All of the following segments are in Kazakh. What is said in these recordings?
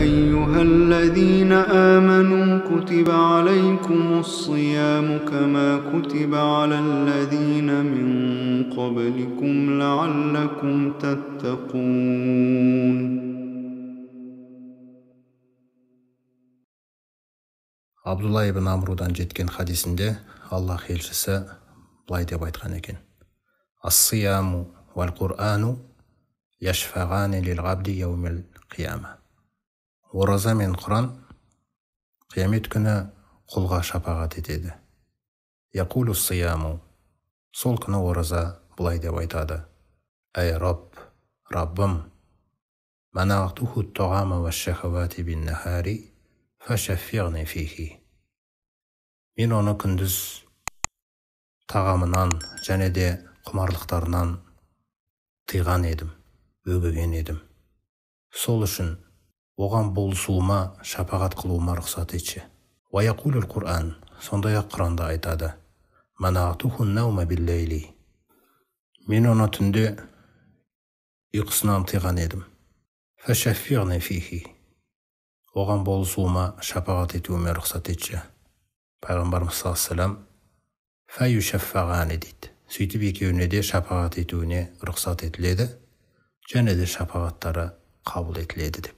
أيها الذين آمنوا كتب عليكم الصيام كما كتب على الذين من قبلكم لعلكم تتقون. Абдулла ибн Амрудан жеткен хадисінде Аллах елшісі былай деп айтқан екен: Ас-сияму вал Qur'ану яшфағани лил ғабди яумил қияма. Ораза мен Құран қиямет күні құлға шапағат етеді. Яқулу сияму, сол күні ораза былай деп айтады: Әй Рабб, Раббым, манағтуху тоғама ва шахавати бин нахари фашаффиғни фихи. Мен оны күндіз тағамынан және де құмарлықтарынан тыйған едім, бөгеген едім. Сол үшін оған болысуыма, шапағат қылуыма рұқсат етші. Ва яқулул Qur'ан, сондай-ақ Құранда айтады: Манағтуху наума биллейли. Мен оны түнде ұйқысынан тыйған едім. Фашаффиғни фихи. Оған болысуыма, шапағат етуіме рұқсат етші. Пайғамбарымыз саллаллаху алейхи ва саллям фаюшаффағани дейді. Сөйтіп екеуіне де шапағат етуіне рұқсат етіледі, және де шапағаттары қабыл етіледі деп.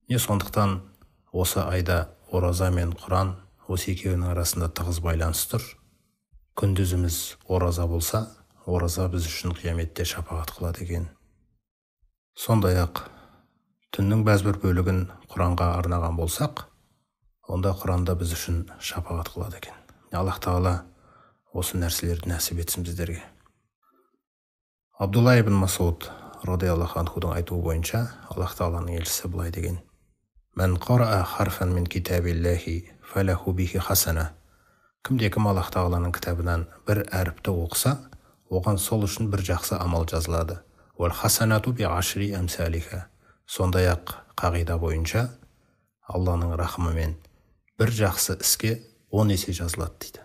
Не сондықтан осы айда ораза мен Құран осы екеуінің арасында тығыз байланыс тұр. Күндізіміз ораза болса, ораза біз үшін қияметте шапағат қылады екен. Сондай-ақ түннің бәзбір бөлігін Құранға арнаған болсақ, онда Құранда біз үшін шапағат қылады екен. Аллах Тағала осы нәрселерді нәсіп етсін біздерге. Абдулла ибн Масуд радиаллаху анхудың айтуы бойынша Аллах Тағаланың елшісі былай деген: Мән қараа харфан мин китабиллахи фалаху бихи хасана. Кімде-кім Аллах Тағаланың кітабынан бір әріпті оқыса, оған сол үшін бір жақсы амал жазылады. Уал хасанату би ашри амсалиха. Сондай-ақ қағида бойынша Алланың рахымымен бір жақсы іске 10 есе жазылады дейді.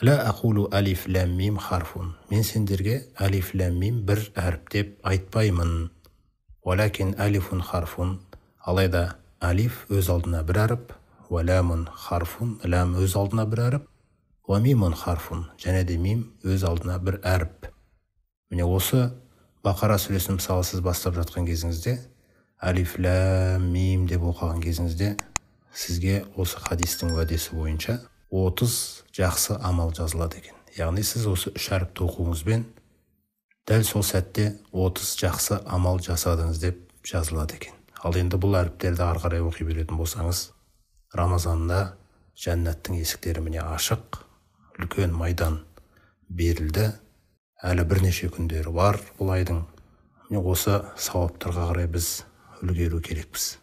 Ла ақулу алиф лам мим харфун. Мен сендерге алиф лам мим бір әріп деп айтпаймын. Валакин алифун харфун. Алайда алиф өз алдына бір әріп, валамун харфун, лам өз алдына бір әріп, вамимун харфун, және де мим өз алдына бір әріп. Міне осы Бақара сүресін мысалы сіз бастап жатқан кезіңізде, алиф лам мим деп оқыған кезіңізде, сізге осы хадистің уәдесі бойынша 30 жақсы амал жазылады екен. Яғни сіз осы 3 әріпті оқуыңызбен дәл сол сәтте 30 жақсы амал жасадыңыз деп жазылады екен. Ал енді бұл әріптерді ары қарай оқи беретін болсаңыз, Рамазанда жәннаттың есіктері міне ашық, үлкен майдан берілді. Әлі бірнеше күндері бар бұл айдың. Осы сауаптарға қарай біз үлгеру керекпіз.